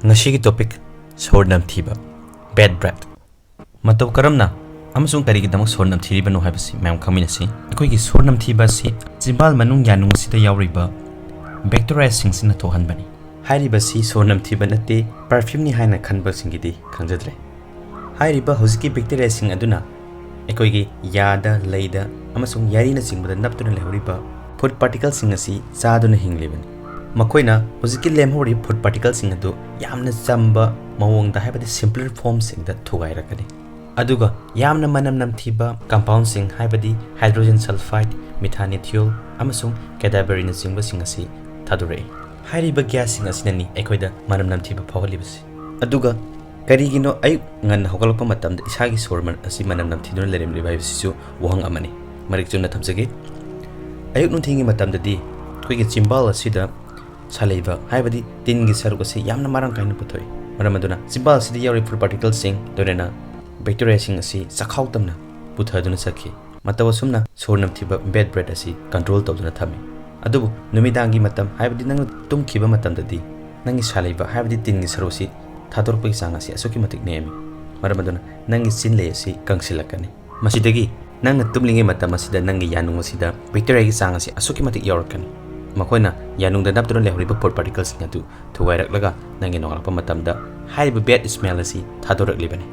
Ngashigi topic sor namthiba bad breath matau karamna amasung karigidamuk sor namthiriba no haibasi mayam khangminasi akoigi sor namthiba si jimbal manung yanung sida yawriba bacteria singsina thohanbani hairiba si sor namthiba nate perfume ni haina khanba singidi khangjadre hairiba hojiki bacteria sing aduna akoigi yada leida amasung yarina singbada naptuna lehuriba food particles sing asi chaduna hinglebani makoina hojiki lemhori food particles sing adu yamna chamba mawongda haibadi simpler form sing da thugairakani aduga yamna manam namthiba compound sing haibadi hydrogen sulfide methanethiol amasung cadaverine singba sing asi thadurei hairiba gas sing asinani ekoida manam namthiba phawalibasi aduga karigino ay ngan hogalpa matamda isagi sorman asi manam namthiduna leremli baibasisu wahang amani marik chuna thamjage ayuk nuthingi matamda di koigi chimbal asida salaiba haibadi tingi sarugasi yamna marang kaina puthoi maramaduna chimbal asida yawri food particles sing dorena bacteria sing asi sakhautamna puthaduna sakhi matawa sumna sor namthiba bad breath asi control tawduna thami adubu numidangi matam haibadi nang tumkhiba matamdadi nangi salaiba haibadi tingi sarusi thadorpagi sang asi asuki matik nemi maramaduna nangi sinle asi kangsilakani masidagi nang tumlingi matam asida nangi yanung asida bacteria gi sang asi asuki matik yorkani makoina yanung da naptuna lehuriba food particles ngatu thuwairak laga nangi nongrakpa matamda haiba bad smell asi thadorak libani